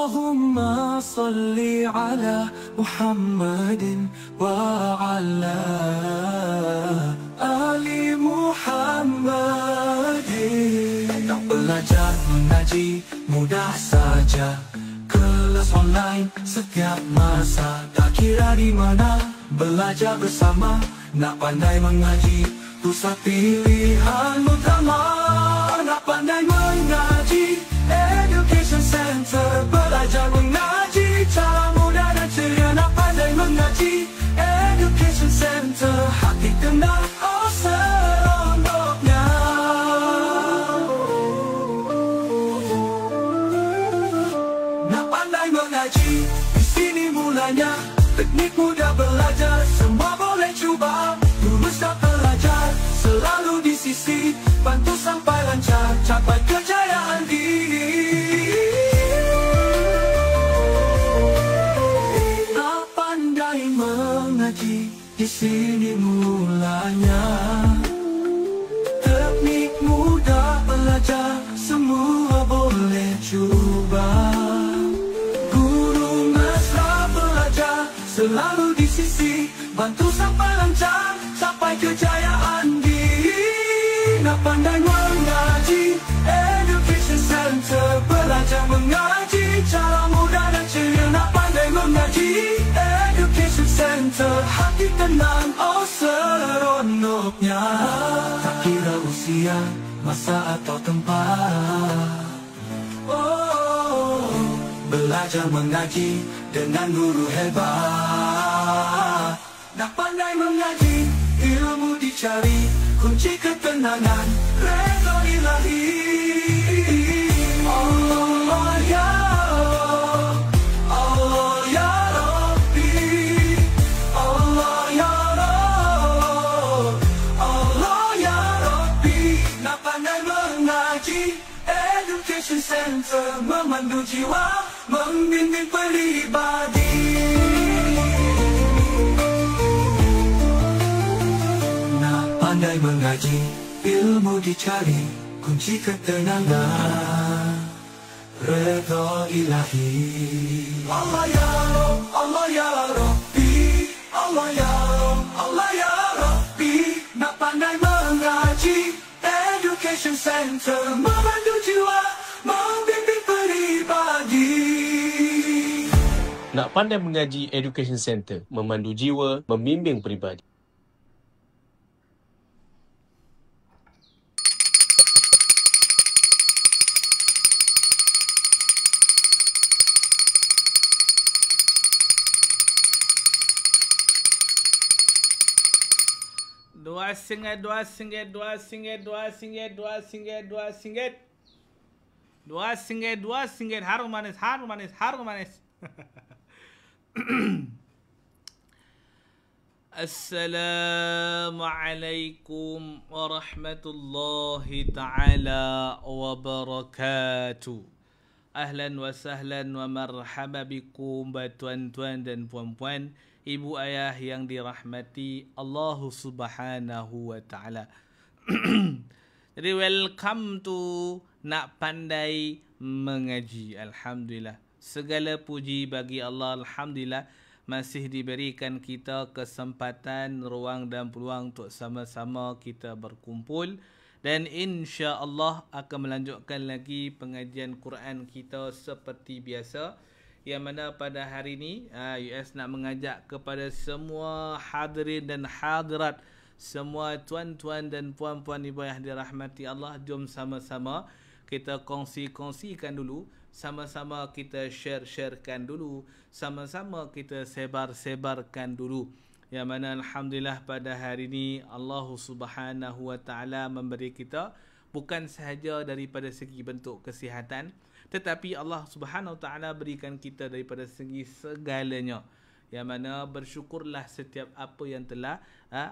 Allahumma salli ala Muhammadin wa ala ali Muhammadin. Tak belajar mengaji mudah saja, kelas online setiap masa. Tak kira di mana, belajar bersama. Nak pandai mengaji, pusat pilihan utama. Nak pandai mengaji, Education Center. Belajar mengaji, cara mudah dan ceria. Nak pandai mengaji, Education Center. Hati tenang, oh seronoknya. Nak pandai mengaji, di sini mulanya. Teknik mudah belajar, semua boleh cuba. Lulus dan pelajar, selalu di sisi. Bantu sampai lancar, capai kejayaan ini. Nak pandai mengaji, di sini mulanya. Teknik mudah belajar, semua boleh cuba. Guru mesra belajar, selalu di sisi. Bantu sampai lancar, capai kejayaan diri. Nak pandai mengaji, Education Center. Belajar mengaji, cara mudah dan ceria. Nak pandai mengaji, Education Center. Hati tenang, oh seronoknya. Tak kira usia, masa atau tempat. Oh, belajar mengaji dengan guru hebat. Nak pandai mengaji, ilmu dicari, kunci ketenangan, redha ilahi. Allah ya Allah, Allah ya Rabbi, Allah ya Rabb, Allah ya Rabbi. Nak pandai mengaji, Education Center. Memandu jiwa, membimbing pribadi. Pandai mengaji, ilmu dicari, kunci ketenangan, redha ilahi. Allah ya Rabb, Allah ya Rabbi, Allah ya Rabb, Allah ya Rabbi. Nak pandai mengaji, Education Center. Memandu jiwa, membimbing pribadi. Nak pandai mengaji, Education Center. Memandu jiwa, membimbing pribadi. Dua singgit. Harum manis. Assalamualaikum warahmatullahi ta'ala wabarakatuh. Ahlan wa sahlan wa marhaba bikum tuan-tuan dan puan-puan, ibu ayah yang dirahmati Allah Subhanahu wa taala. Jadi welcome to Nak Pandai Mengaji. Alhamdulillah. Segala puji bagi Allah. Alhamdulillah masih diberikan kita kesempatan, ruang dan peluang untuk sama-sama kita berkumpul. Dan insya-Allah akan melanjutkan lagi pengajian Quran kita seperti biasa. Yang mana pada hari ini US nak mengajak kepada semua hadirin dan hadirat, semua tuan-tuan dan puan-puan ibu yang dirahmati Allah, jom sama-sama kita kongsi-kongsikan dulu, sama-sama kita share-sharekan dulu, sama-sama kita sebar-sebarkan dulu. Yang mana alhamdulillah pada hari ini Allah Subhanahu wa taala memberi kita bukan sahaja daripada segi bentuk kesihatan, tetapi Allah Subhanahu wa taala berikan kita daripada segi segalanya. Yang mana bersyukurlah setiap apa yang telah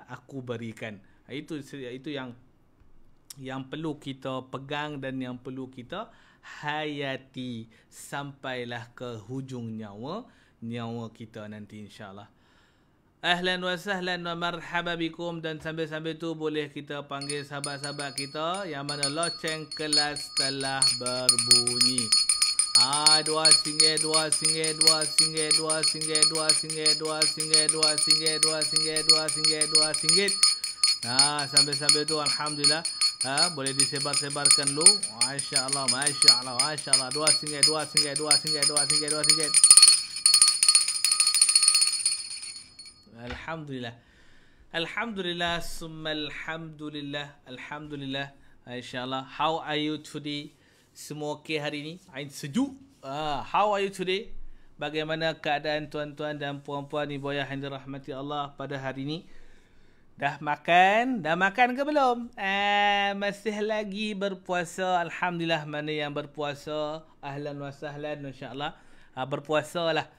aku berikan. Itu yang perlu kita pegang dan yang perlu kita hayati sampailah ke hujung nyawa kita nanti insya-Allah. Ahlan wa sahlan wa marhaba bikum. Dan sambil-sambil tu boleh kita panggil sahabat-sahabat kita yang mana loceng kelas telah berbunyi. RM2, RM2, RM2, RM2, RM2, RM2, RM2, RM2, RM2. Sambil-sambil tu alhamdulillah. Boleh disebar-sebarkan dulu. Masya-Allah, masya-Allah, masya-Allah. RM2, RM2, RM2, RM2, RM2. Alhamdulillah. Alhamdulillah, summa alhamdulillah. Alhamdulillah. InsyaAllah. How are you today? Semua okey hari ni? Ain sejuk. How are you today? Bagaimana keadaan tuan-tuan dan puan-puan ibu ayah yang dirahmati Allah pada hari ni? Dah makan? Dah makan ke belum? Masih lagi berpuasa. Alhamdulillah, mana yang berpuasa, ahlan wa sahlan, insya-Allah. Berpuasa lah.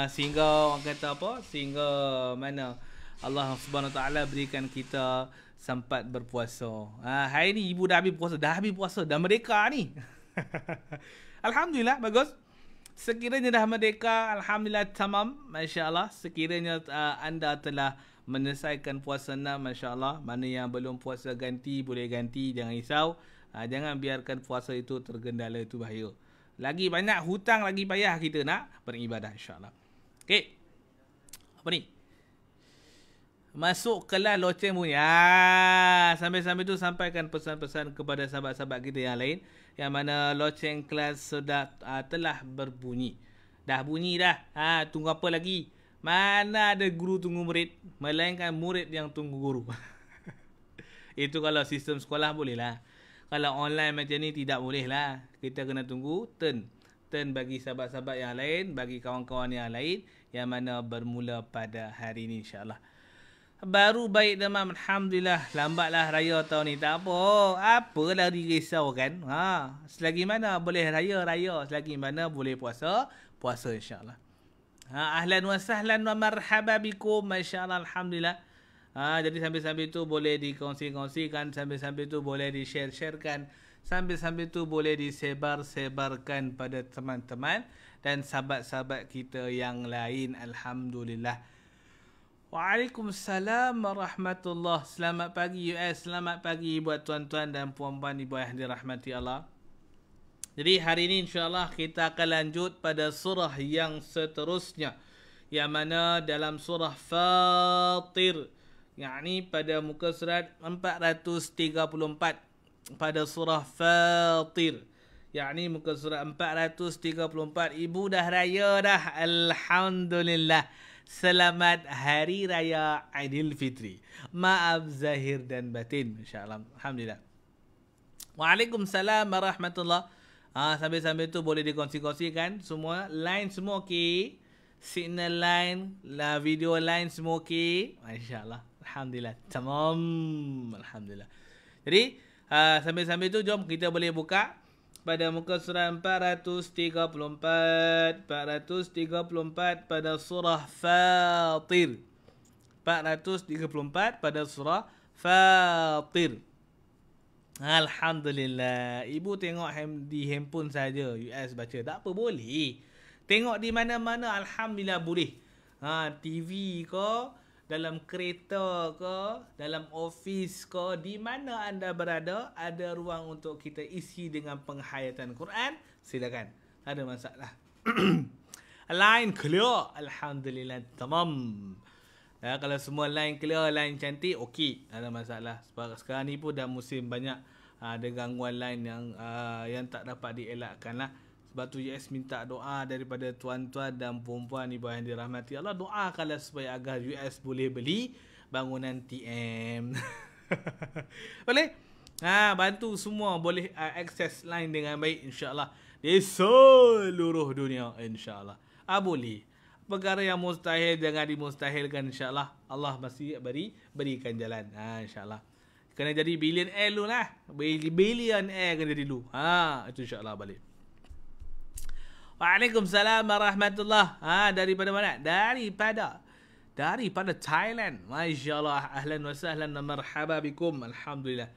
Sehingga orang kata apa? Sehingga mana Allah Subhanahu Wa Taala berikan kita sempat berpuasa. Hari ni ibu dah habis puasa. Dah habis puasa. Dah merdeka ni. Alhamdulillah, bagus. Sekiranya dah merdeka, alhamdulillah tamam. Masya-Allah. Sekiranya anda telah menyelesaikan puasa 6, masya-Allah. Mana yang belum puasa ganti, boleh ganti. Jangan risau. Jangan biarkan puasa itu tergendala, itu bahaya. Lagi banyak hutang, lagi payah kita nak beribadah, insya-Allah. Okey. Apa ni? Masuk kelas loceng bunyi. Sambil-sambil tu sampaikan pesan-pesan kepada sahabat-sahabat kita yang lain, yang mana loceng kelas sudah telah berbunyi. Dah bunyi dah. Tunggu apa lagi? Mana ada guru tunggu murid, melainkan murid yang tunggu guru. Itu kalau sistem sekolah boleh lah. Kalau online macam ni tidak boleh lah. Kita kena tunggu turn bagi sahabat-sahabat yang lain, bagi kawan-kawan yang lain, yang mana bermula pada hari ini, insya-Allah. Baru baik demam, alhamdulillah. Lambatlah raya tahun ni, tak apa. Apalah dirisau kan. Selagi mana boleh raya, selagi mana boleh puasa, insya-Allah. Ahlan wa sahlan wa marhaba bikum, masya-Allah, alhamdulillah. Jadi sambil-sambil tu boleh dikongsi-kongsikan, sambil-sambil tu boleh di-share-sharekan, sambil-sambil tu boleh disebar-sebarkan pada teman-teman dan sahabat-sahabat kita yang lain, alhamdulillah. Waalaikumsalam warahmatullahi. Selamat pagi US, selamat pagi buat tuan-tuan dan puan-puan ibu ayah dirahmati Allah. Jadi hari ini insya-Allah kita akan lanjut pada surah yang seterusnya, yang mana dalam surah Fatir, yakni pada muka surat 434 pada surah Fatir, yakni muka surat 434. Ibu dah raya dah, alhamdulillah. Selamat Hari Raya Aidilfitri. Maaf zahir dan batin, insya-Allah. Alhamdulillah. Waalaikumsalam warahmatullahi. Sambil-sambil tu boleh dikongsi-kongsikan semua. Line semua okey. Signal line, video line semua okey. Masya-Allah. Alhamdulillah. Tamam. Alhamdulillah. Jadi, sambil-sambil tu jom kita boleh buka pada muka surah 434 pada surah Fatir. 434 pada surah Fatir. Alhamdulillah. Ibu tengok di handphone saja US baca. Tak apa, boleh. Tengok di mana-mana, alhamdulillah boleh. TV ke, dalam kereta ke, dalam office ke, di mana anda berada, ada ruang untuk kita isi dengan penghayatan Quran, silakan. Tak ada masalah. Line clear, alhamdulillah, tamam. Kalau semua line clear, line cantik, okey, tak ada masalah. Sebab sekarang ni pun dah musim banyak ada gangguan line yang tak dapat dielakkan lah. Sebab tu US minta doa daripada tuan-tuan dan puan-puan ibu yang dirahmati Allah. Doakanlah supaya agar US boleh beli bangunan TM. Boleh? Bantu semua boleh akses line dengan baik, insya-Allah. Di seluruh dunia, insya-Allah. Boleh. Perkara yang mustahil jangan dimustahilkan, insya-Allah. Allah masih berikan jalan. Insya-Allah. Kena jadi billionaire dulu lah. Billionaire kena jadi dulu. Itu insya-Allah boleh. Waalaikumsalam warahmatullahi. Daripada mana? Daripada Thailand. Masya-Allah. Ahlan wa sahlan wa marhaba bikum. Alhamdulillah.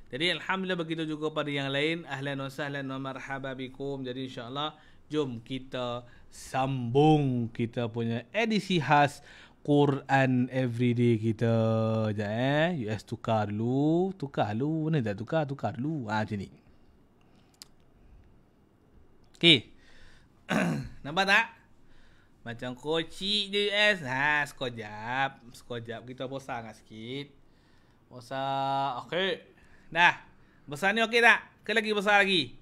Jadi alhamdulillah begitu juga pada yang lain. Ahlan wa sahlan wa marhaba bikum. Jadi insya-Allah jom kita sambung kita punya edisi khas Quran Everyday kita. Sekejap US tukar dulu. Mana tak tukar dulu. Macam ni. Okey. Nampak tak? Macam kocik di US. Sekejap. Kita bosan sikit. Bosan. Okey. Dah. Besar ni okey tak? Ke lagi besar lagi?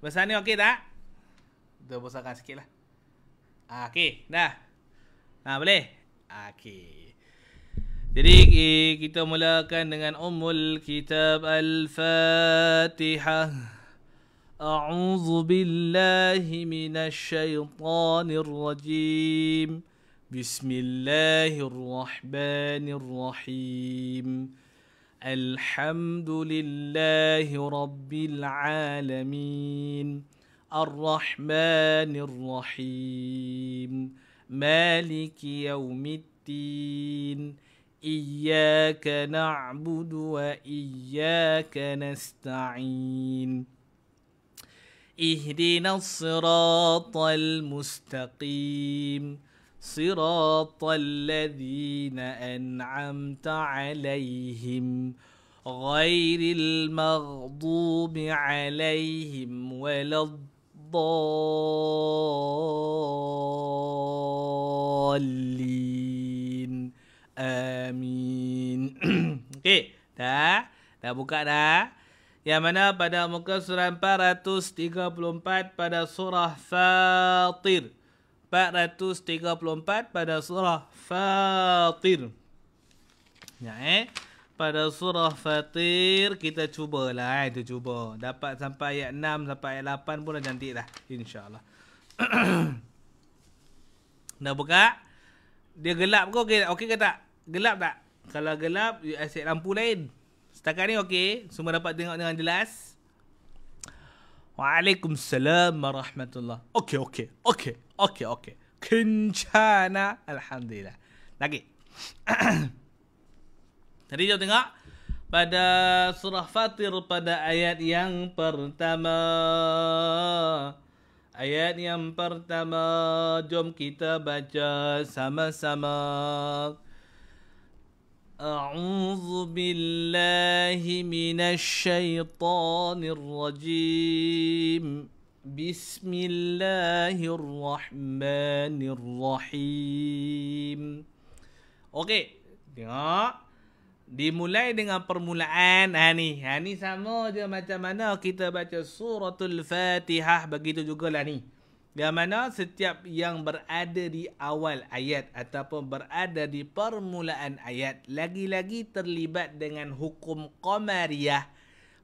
Besar ni okey tak? Kita besarkan sikit lah. Okey. Dah. Boleh? Okey. Jadi kita mulakan dengan Ummul Kitab Al-Fatihah. أعوذ بالله من الشيطان الرجيم بسم الله الرحمن الرحيم الحمد لله رب العالمين الرحمن الرحيم مالك يوم الدين إياك نعبد وإياك نستعين اهدنا الصراط المستقيم صراط الذين أنعمت عليهم غير المغضوب عليهم ولا الضالين آمين. Okey, dah buka dah. Yang mana pada muka surah 434 pada surah Fatir. 434 pada surah Fatir. Pada surah Fatir kita cubalah. Cuba. Dapat sampai ayat 6 sampai ayat 8 pun dah cantik dah. InsyaAllah. Dah buka? Dia gelap ke? Okey ke tak? Gelap tak? Kalau gelap, asyik lampu lain. Setakat ni okey, semua dapat tengok dengan jelas. Waalaikumsalam warahmatullahi. Okey. Kencana, alhamdulillah. Lagi. Tadi jom tengok pada surah Fatir pada ayat yang pertama. Ayat yang pertama, jom kita baca sama-sama. أعوذ بالله من الشيطان الرجيم بسم الله الرحمن الرحيم. Okey, tengok. Dimulai dengan permulaan. Ni sama je macam mana kita baca suratul Fatihah. Begitu jugalah ni. Yang mana setiap yang berada di awal ayat ataupun berada di permulaan ayat lagi-lagi terlibat dengan hukum qamariyah,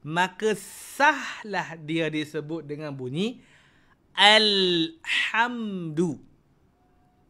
maka sahlah dia disebut dengan bunyi Alhamdu.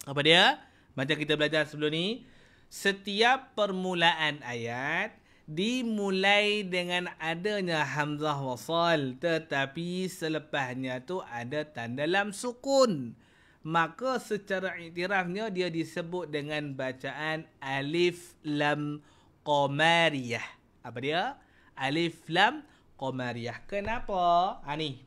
Apa dia? Macam kita belajar sebelum ni, setiap permulaan ayat dimulai dengan adanya hamzah wasal, tetapi selepasnya tu ada tanda lam sukun. Maka secara iktirafnya dia disebut dengan bacaan alif lam qamariyah. Apa dia? Alif lam qamariyah. Kenapa? Ni.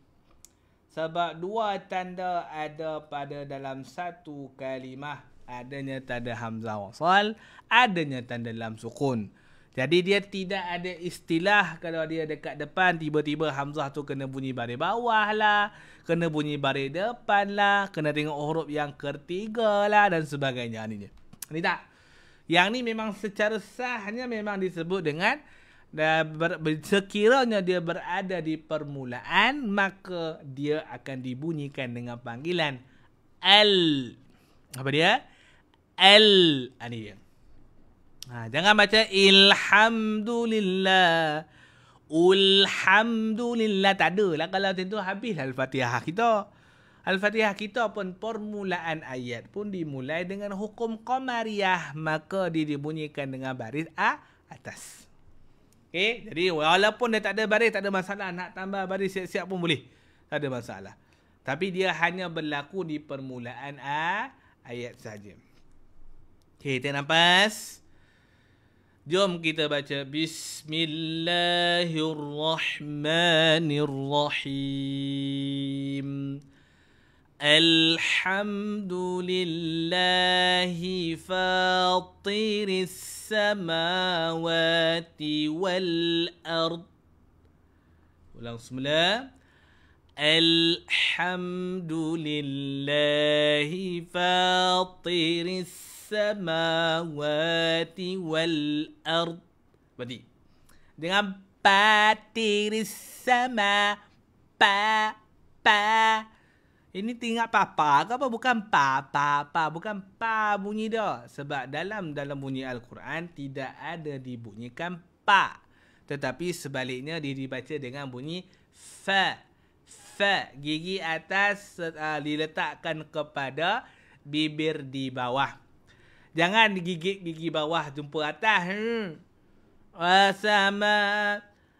Sebab dua tanda ada pada dalam satu kalimah. Adanya tanda hamzah wasal, adanya tanda lam sukun. Jadi dia tidak ada istilah kalau dia dekat depan tiba-tiba hamzah tu kena bunyi baris bawah lah, kena bunyi baris depan lah, kena tengok huruf yang ketiga lah dan sebagainya. Ni tak. Yang ni memang secara sahnya memang disebut dengan sekiranya dia berada di permulaan, maka dia akan dibunyikan dengan panggilan al. Apa dia? Al. Ni dia. Jangan baca ilhamdulillah. Ulhamdulillah. Tak ada lah. Kalau tentu habislah Al-Fatihah kita. Al-Fatihah kita pun permulaan ayat pun dimulai dengan hukum qamariyah. Maka dia dibunyikan dengan baris atas. Okay? Jadi walaupun dia tak ada baris, tak ada masalah. Nak tambah baris siap-siap pun boleh. Tak ada masalah. Tapi dia hanya berlaku di permulaan ayat saja. Okay, tarik nafas. Jom kita baca Bismillahirrahmanirrahim. Alhamdulillahi fatiris samawati wal ard. Ulang semula. Alhamdulillahi fatiris samawati wal ard. Berarti dengan patiris sama pa. Ini tinggal papa ke apa? Bukan pa. Bukan pa bunyi dia. Sebab dalam bunyi Al-Quran tidak ada dibunyikan pa. Tetapi sebaliknya dia dibaca dengan bunyi fa. Gigi atas diletakkan kepada bibir di bawah. Jangan digigit gigi bawah jumpa atas. Sama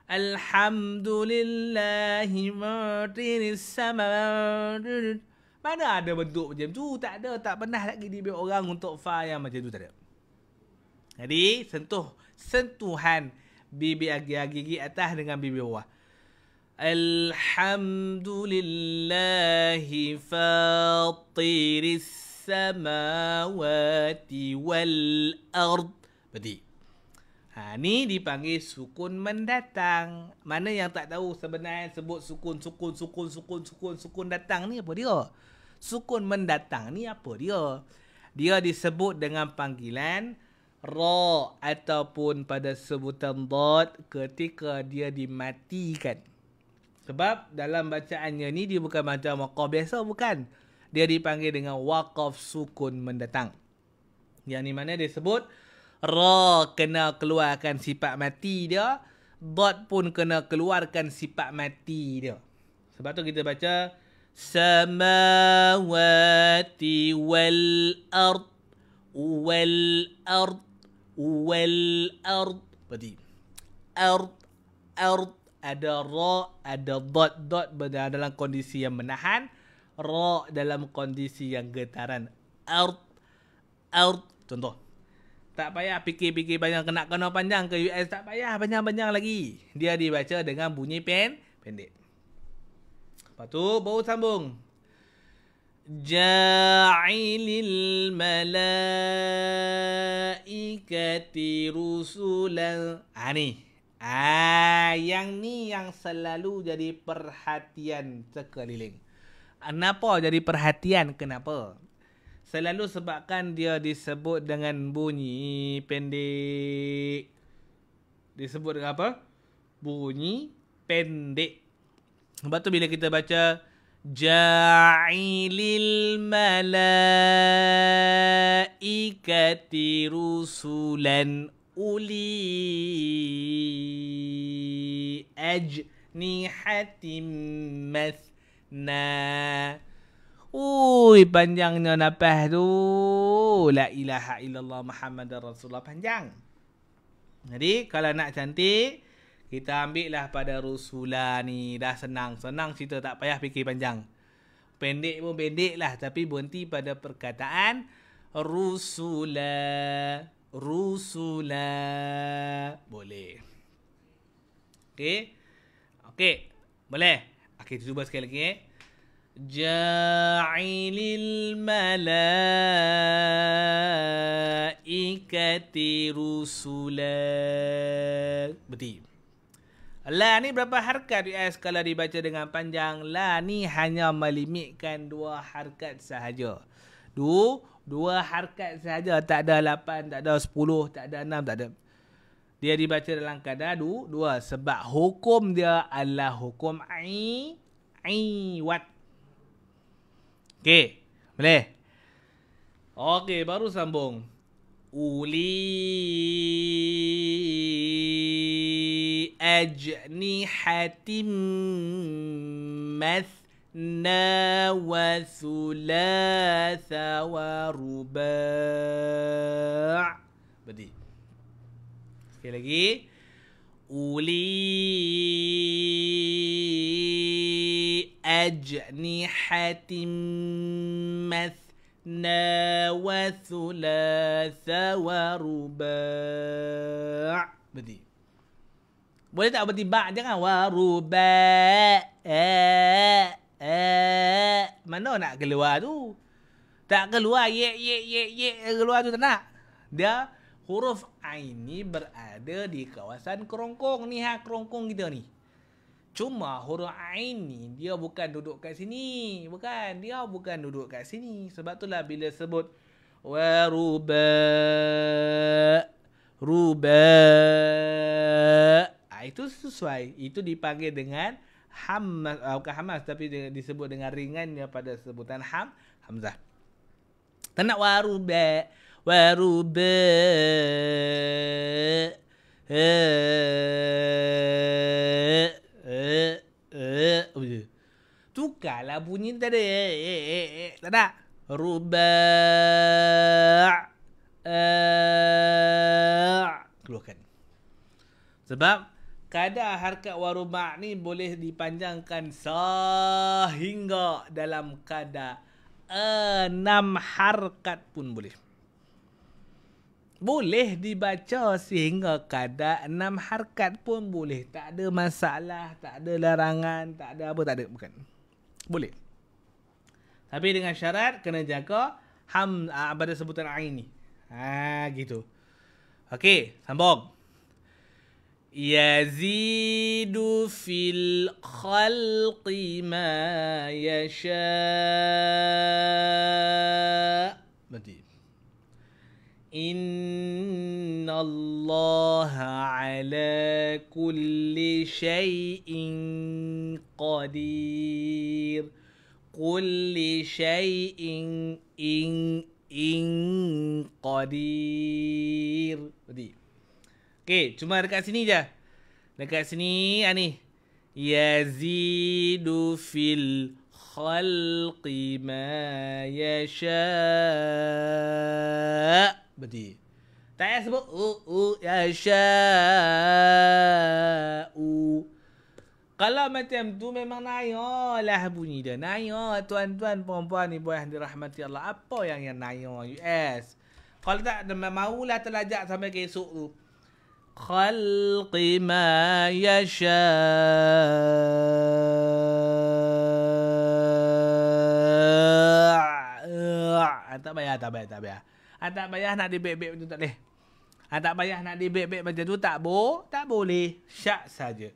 Alhamdulillahi matiris sama. Mana ada bentuk macam tu? Tak ada. Tak pernah lagi dibiar orang untuk fa yang macam tu. Tak ada. Jadi sentuhan bibir gigi atas dengan bibir bawah. Alhamdulillahi fatiris samawati wal ard. Berarti ni dipanggil sukun mendatang. Mana yang tak tahu sebenarnya sebut sukun datang ni apa dia? Sukun mendatang ni apa dia? Dia disebut dengan panggilan ra ataupun pada sebutan dad ketika dia dimatikan. Sebab dalam bacaannya ni dia bukan macam waqaf biasa, bukan. Dia dipanggil dengan waqaf sukun mendatang. Yang ni mana dia sebut ra kena keluarkan sifat mati dia, dad pun kena keluarkan sifat mati dia. Sebab tu kita baca samawati wal ard. Berarti ard ada ra, ada dad berada dalam kondisi yang menahan, ra dalam kondisi yang getaran. Ard. Contoh. Tak payah fikir-fikir banyak kena panjang ke US, tak payah panjang-panjang lagi. Dia dibaca dengan bunyi pendek. Lepas tu baru sambung. Ja'ilil malaikati rusulan. Yang ni yang selalu jadi perhatian sekeliling. Kenapa jadi perhatian? Kenapa? Selalu sebabkan dia disebut dengan bunyi pendek. Disebut dengan apa? Bunyi pendek. Sebab tu bila kita baca Ja'ilil malaikati rusulan uli ajnihatim mathna. Panjangnya nafas tu. La ilaha illallah Muhammadar Rasulullah, panjang. Jadi kalau nak cantik, kita ambil lah pada rusula ni. Dah senang cerita, tak payah fikir panjang. Pendek pun pendek lah, tapi berhenti pada perkataan rusula. Boleh. Okey, boleh. Kita cuba sekali lagi. Ja'ilil malaikati rusulan. Berarti la ni berapa harkat US kalau dibaca dengan panjang? La ni hanya melimitkan 2 harkat sahaja. Dua harkat sahaja. Tak ada 8, tak ada 10, tak ada 6, tak ada. Dia dibaca dalam kadar 2 sebab hukum dia adalah hukum iwat. Okey, boleh? Okey, baru sambung. Uli ajnihatim mathna wa thulatha wa ruba'. Berarti sekali lagi. Uli ajnihatim mathna wa thulatha wa ruba'. Berarti boleh tak berarti ba' jangan wa ruba'. Mana nak keluar tu? Tak keluar ye keluar tu tak nak. Dia huruf ain ni berada di kawasan kerongkong ni, kerongkong kita ni. Cuma huruf ain ni dia bukan duduk kat sini. Bukan. Dia bukan duduk kat sini. Sebab itulah bila sebut waruba. Itu sesuai. Itu dipanggil dengan bukan hamas tapi disebut dengan ringannya pada sebutan hamzah. Tak nak waruba. Tukarlah bunyi tak ada. Tak ada. Keluarkan. Sebab kadar harkat waruba' ni boleh dipanjangkan sehingga dalam kadar 6 harkat pun boleh. Boleh dibaca sehingga kadar 6 harkat pun boleh. Tak ada masalah, tak ada larangan, tak ada apa, tak ada. Bukan. Boleh. Tapi dengan syarat kena jaga pada sebutan ain ni. Gitu. Okey, sambung. Yazidu fil khalqi ma yasha. Berarti Inna Allah ala kulli syai'in qadir. Kulli syai'in qadir. Berarti okey, cuma dekat sini je. Dekat sini ni. Yazidu fil khalqi ma yasha. Berarti tak payah sebut yasha'u. Kalau macam tu memang naya lah bunyi dia. Naya tuan-tuan perempuan ibu yang dirahmati Allah. Apa yang naya US? Kalau tak maulah terlajak sampai ke esok tu. Khalqi ma yasha. Tak payah. Tak payah nak dibek-bek macam tu tak boleh. Tak payah nak dibek-bek macam tu tak boleh. Syak saja.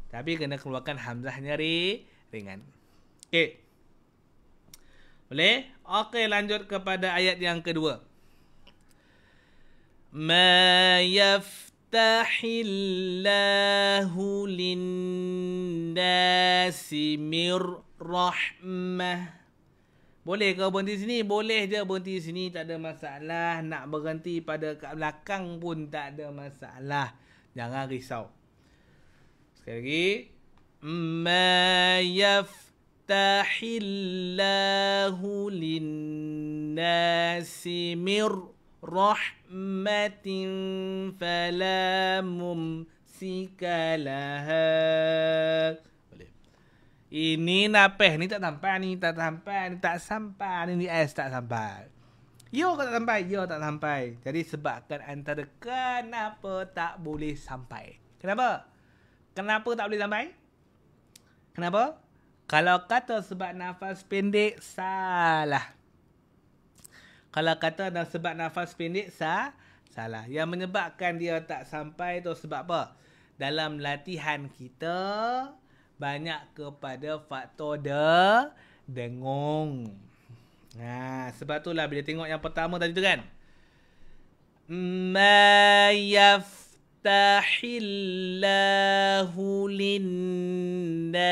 Tapi kena keluarkan hamzahnya ringan. Okey. Boleh? Okey, lanjut kepada ayat yang kedua. Ma yaftahillahu lin-nasi mir rahmah. Boleh kau berhenti sini? Boleh je berhenti sini. Tak ada masalah. Nak berhenti pada kat belakang pun tak ada masalah. Jangan risau. Sekali lagi. Ma yaftahillahu lin-nasi mir rahmatin fala mumsika laha. Ini napeh ni tak sampai, ni tak sampai, ni tak sampai, ni S tak sampai. Yo tak sampai, yo tak sampai. Jadi sebabkan antara kenapa tak boleh sampai. Kenapa? Kenapa tak boleh sampai? Kenapa? Kalau kata sebab nafas pendek, salah. Kalau kata sebab nafas pendek, salah. Yang menyebabkan dia tak sampai tu sebab apa? Dalam latihan kita banyak kepada faktor dengung. Sebab itulah bila tengok yang pertama tadi tu kan. Ma yaftahillahu lin-nasi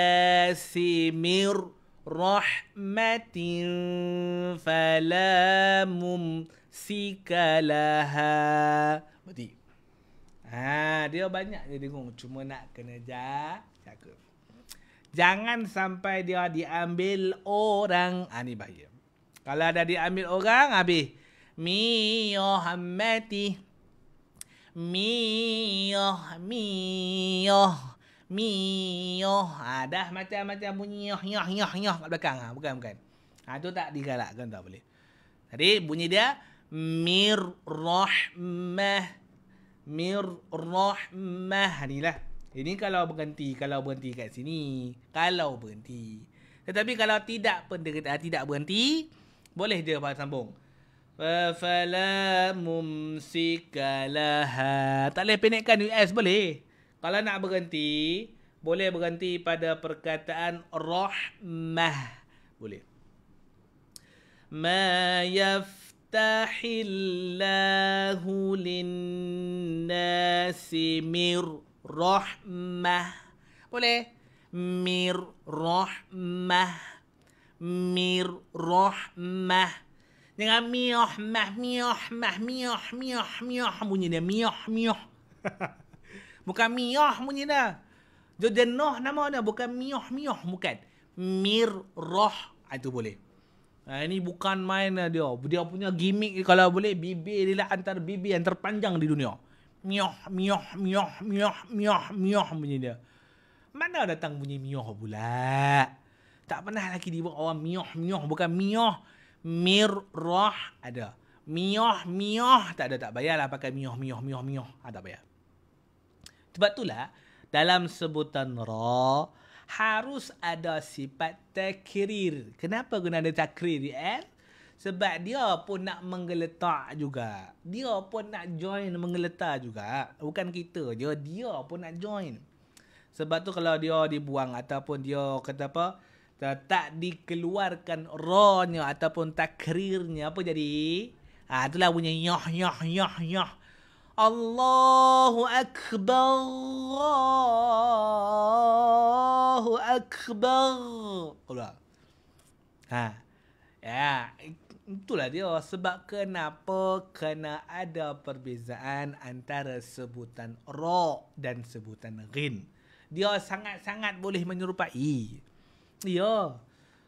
mir rahmatin fala mumsika laha. Berarti dia banyak je dengung. Cuma nak kena jaga. Jangan sampai dia diambil orang. Ni bahaya. Kalau ada diambil orang, habis. Miyohammati. Miyoh. Dah macam-macam bunyi yoh kat belakang. Bukan. Itu tak digalakkan, tak boleh. Jadi bunyi dia mir rahmah. Ni lah. Ini kalau berhenti kat sini. Kalau berhenti. Tetapi kalau tidak berhenti, boleh je sambung. Fala mumsika laha. Tak boleh pendekkan US boleh. Kalau nak berhenti, Boleh berhenti pada perkataan rahmah. Boleh. Ma yaftahillahu linnasi mir rahmah. Boleh. Mir rahmah. Mir rahmah. Jangan mioh mah mioh mah mioh mioh mioh bunyi dia mioh mioh. Bukan mioh bunyi dia. Jenuh nama dia bukan mioh mioh bukan. Mir roh itu boleh. Ini bukan main dia. Dia punya gimmick kalau boleh bibir dia lah antara bibir yang terpanjang di dunia. Mioh mioh mioh mioh mioh mioh bunyi dia. Mana datang bunyi mioh pula? Tak pernah lagi dibuat orang mioh mioh bukan mioh. Mir roh ada. Mioh mioh tak ada, tak payahlah pakai mioh mioh mioh mioh. Tak payah. Sebab itulah dalam sebutan ra harus ada sifat takrir. Kenapa guna ada takrir ya? Sebab dia pun nak menggeletak juga. Dia pun nak join menggeletar juga. Bukan kita je, dia pun nak join. Sebab tu kalau dia dibuang ataupun dia kata apa, tak dikeluarkan ra-nya ataupun takrirnya, apa jadi? Itulah bunyi nyoh nyoh nyoh nyoh. Allahu Akbar. Allahu Akbar. Ya, itulah dia. Sebab kenapa? Kena ada perbezaan antara sebutan ra dan sebutan ghin. Dia sangat-sangat boleh menyerupai. Ya.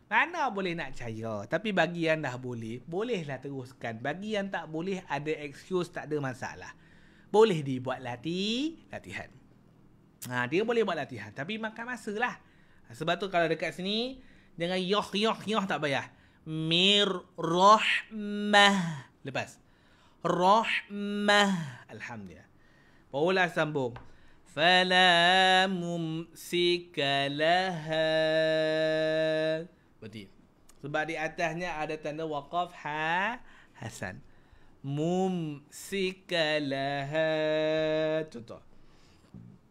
Mana boleh nak percaya. Tapi bagi yang dah boleh, bolehlah teruskan. Bagi yang tak boleh, ada excuse, tak ada masalah. Boleh dibuat latihan. Dia boleh buat latihan. Tapi makan masa lah. Sebab tu kalau dekat sini, jangan yoh tak payah. Mir rahmah. Lepas. Rahmah. Alhamdulillah. Barulah sambung. Fala mumsika laha. Berarti. Sebab di atasnya ada tanda waqaf hasan. Mumsika laha. Contoh.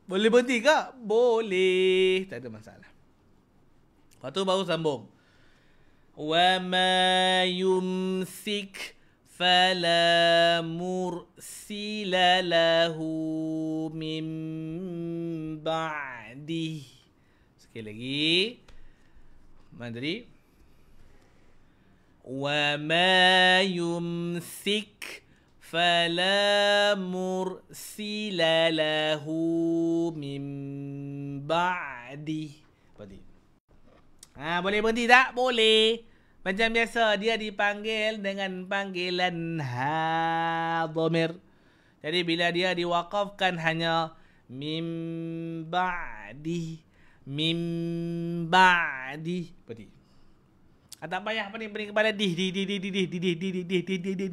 Boleh berhenti ke? Boleh. Tak ada masalah. Lepas tu baru sambung. Wa ma yumsik fala mursila lahu min ba'di. Sekali lagi. Mana tadi? Wa ma yumsik fala mursila lahu min ba'di. Boleh berhenti tak? Boleh. Macam biasa, dia dipanggil dengan panggilan dhamir. Jadi bila dia diwakafkan hanya mim ba'di. Mim ba'di. Berhenti. Tak payah pening kepala di.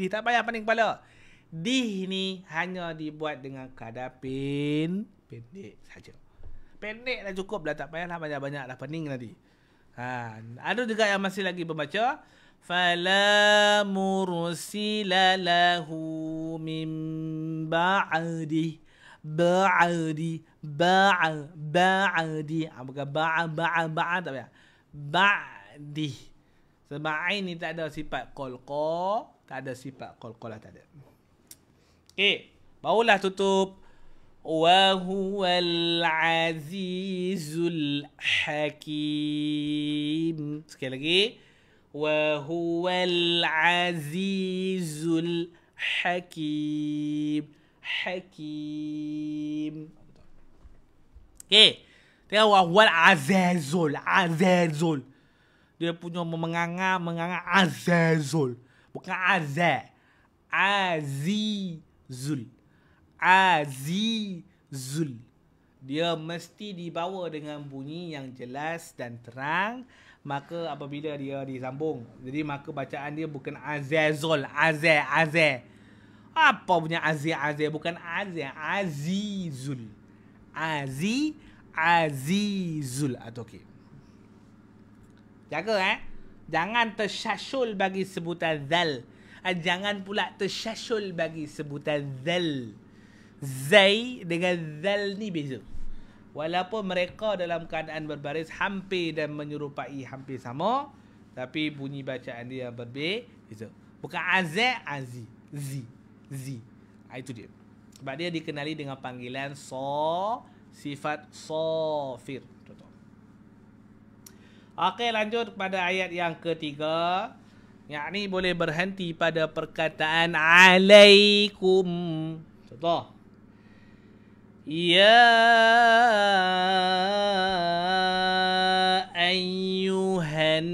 Tak payah pening kepala. Di ni hanya dibuat dengan kadar pendek saja. Pendek dah cukup dah, tak payahlah banyak-banyak dah pening nanti. Ada juga yang masih lagi membaca fala mursila lahu min ba'di. Ba'di. Bukan ba'a tak payah. Ba'di. Sebab ain ni tak ada sifat qalqa, tak ada sifat qalqalah, tak ada. Okey, barulah tutup. Wa huwal azizul hakim. Sekali lagi. Wa huwal azizul hakim. Hakim. Okey. Tengok wa huwal azizul. Azizul. Dia punya menganga azizul. Bukan azaz. Azizul. Azizul. Dia mesti dibawa dengan bunyi yang jelas dan terang. Maka apabila dia disambung, jadi maka bacaan dia bukan azizul. Azaz. Apa punya azaz? Bukan azaz. Azizul. Azizul. Atau okey. Jaga jangan tersyasul bagi sebutan zal. Jangan pula tersyasul bagi sebutan zal. Zai dengan zal ni beza. Walaupun mereka dalam keadaan berbaris hampir dan menyerupai hampir sama, tapi bunyi bacaan dia berbeza. Bukan azza, azi, zi, zi. Itu dia. Sebab dia dikenali dengan panggilan sifat safir. Okey, lanjut kepada ayat yang ketiga. Yang ni boleh berhenti pada perkataan alaikum. Contoh. Ya ayyuhan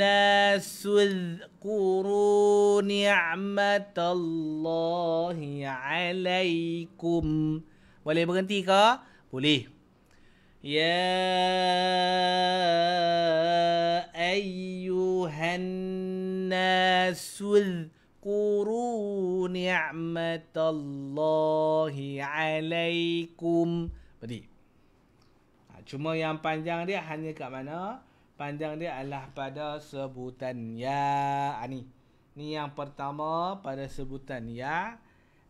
nasu dzkuru ni'matallahi alaikum. Boleh berhenti ke? Boleh. Ya ayyuhan nasu Kuru ni'matallahi alaikum. Berarti cuma yang panjang dia hanya kat mana? Panjang dia adalah pada sebutan ya. Ni yang pertama pada sebutan ya.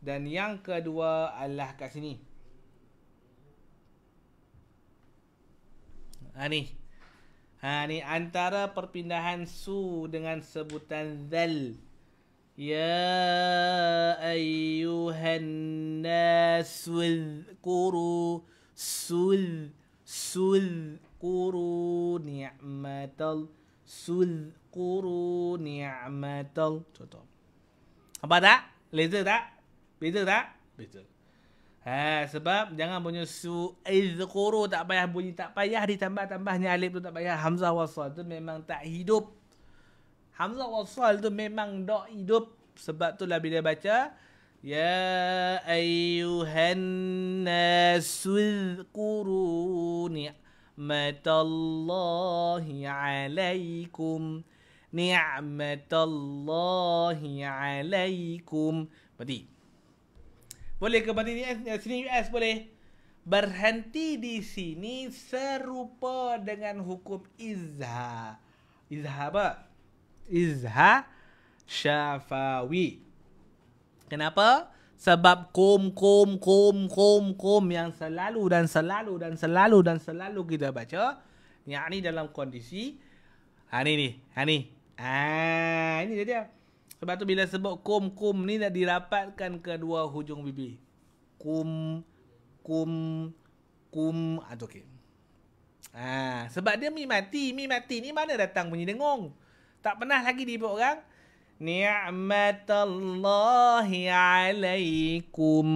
Dan yang kedua adalah kat sini. Ni antara perpindahan su dengan sebutan zal. Ya ayyuhan nasu dzkuru Sudkuru ni'matal. Contoh. Apa tak? Beza tak? Beza tak? Beza. Sebab jangan bunyi su'izkuru, tak payah bunyi, tak payah ditambah-tambahnya alif tu, tak payah. Hamzah wasal tu memang tak hidup. Hamzah wasal tu memang tak hidup. Sebab tu lah bila baca ya ayyuhan nasu dzkuru ni'matallahi alaikum. Ni'matallahi alaikum. Berarti boleh ke berhenti di sini US boleh. Berhenti di sini serupa dengan hukum izhar. Izhar apa? Izhar syafawi. Kenapa? Sebab kum yang selalu kita baca. Yang ni dalam kondisi ini dia. Sebab tu bila sebut kum ni dah dirapatkan kedua hujung bibir. Kum. Okey. Sebab dia mi mati ni mana datang bunyi dengung. Tak pernah lagi dibuat orang. Ni'matallahi alaikum.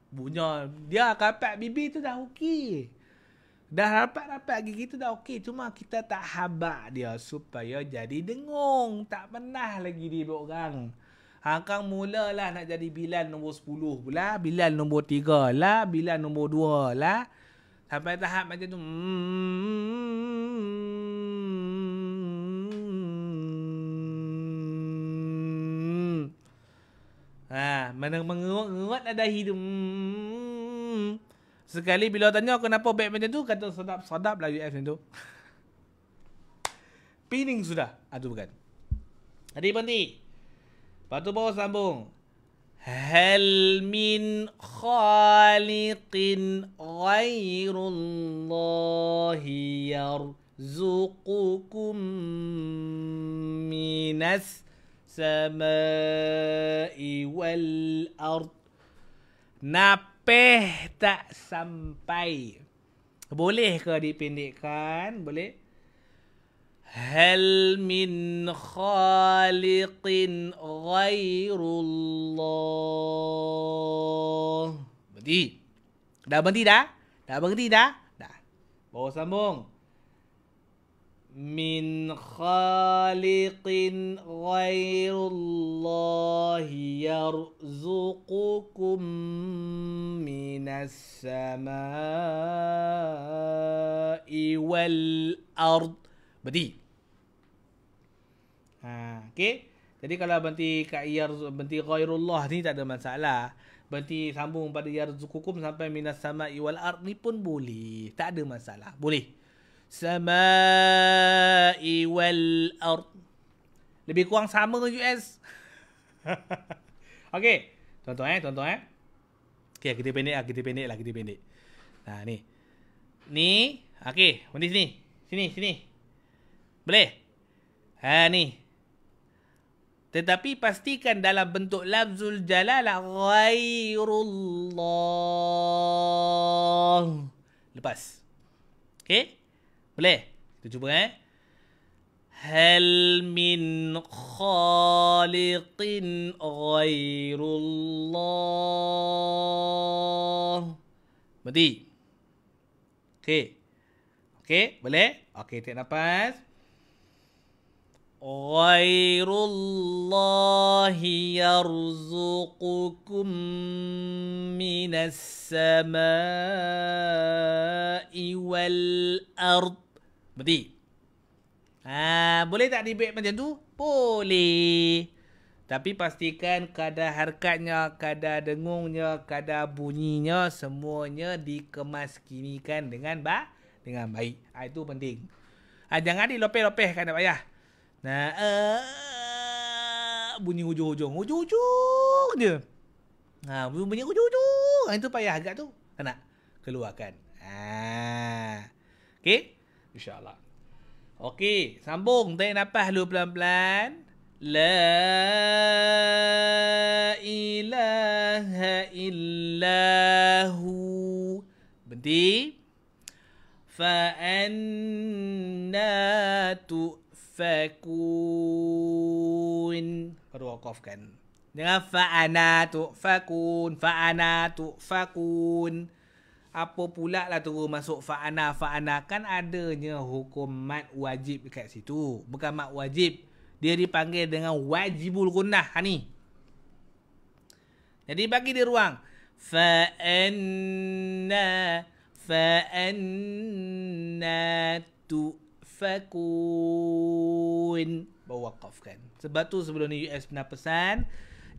Bunyi dia rapat bibir tu dah okey. Dah rapat gigi tu dah okey. Cuma kita tak habaq dia supaya jadi dengung. Tak pernah lagi dibuat orang. Kang mulalah nak jadi Bilal nombor 10 pula, Bilal nombor 3 lah, Bilal nombor 2 lah. Sampai tahap macam tu. Mana mengerut ada hidup. Sekali bila tanya kenapa baik macam tu, kata sedap lah UF macam tu. Pining sudah. Tu bukan. Adik berhenti. Lepas tu baru sambung. Hal min khaliqin ghairullahi yarzuqukum minas samai wal ard. Napeh tak sampai. Boleh ke dipendekkan? Boleh. Hal min khaliqin ghairullah. Berhenti. Dah berhenti dah? Dah berhenti dah? Dah. Baru sambung. Min khaliqin ghairullahi yarzuqukum minas samai wal ard. Berhenti. Okey. Jadi kalau berhenti kat berhenti ghairullah ni tak ada masalah. Berhenti sambung pada yarzuqukum sampai minas sama'i wal ard ni pun boleh. Tak ada masalah. Boleh. Samai wal ard. Lebih kurang sama US. Okey. Tonton. Okey, kita pendek lah. Nah, ni. Ni. Okey, berhenti sini. Boleh? Ni. Tetapi pastikan dalam bentuk lafzul jalalah ghairullah. Lepas. Okey? Boleh? Kita cuba Hal min khaliqin ghairullah. Berhenti. Okey, boleh? Okey, tarik nafas. Ghairullahi yarzuqukum minas samai wal ard. Berhenti. Boleh tak dibek macam tu? Boleh. Tapi pastikan kadar harkatnya, kadar dengungnya, kadar bunyinya semuanya dikemaskinikan dengan baik. Itu penting. Jangan dilopeh-lopeh kan, tak payah. Nah, bunyi hujung-hujung je. Bunyi hujung-hujung. Itu payah agak tu. Tak nak keluarkan. Okey? InsyaAllah. Okey, sambung. Tarik nafas dulu pelan-pelan. La ilaha illahu. Berhenti. Fa'anna tu'fakun. Baru wakafkan. Jangan fa'ana tu'fakun. Apa pula lah terus masuk fa'ana. Kan adanya hukum mat wajib dekat situ. Bukan mat wajib. Dia dipanggil dengan wajibul gunnah. Ni. Jadi bagi dia ruang. Fa'anna tu'fakun. Baru wakafkan. Sebab tu sebelum ni US pernah pesan,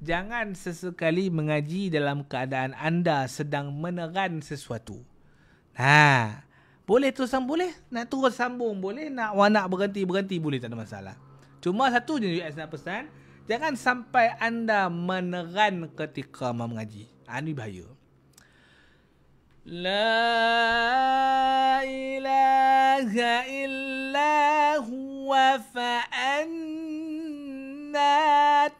jangan sesekali mengaji dalam keadaan anda sedang meneran sesuatu. Boleh terus sambung, boleh. Nak terus sambung boleh. Nak berhenti boleh, tak ada masalah. Cuma satu je US nak pesan, jangan sampai anda meneran ketika mengaji. Ini bahaya. La ilaha illa huwa fa'anna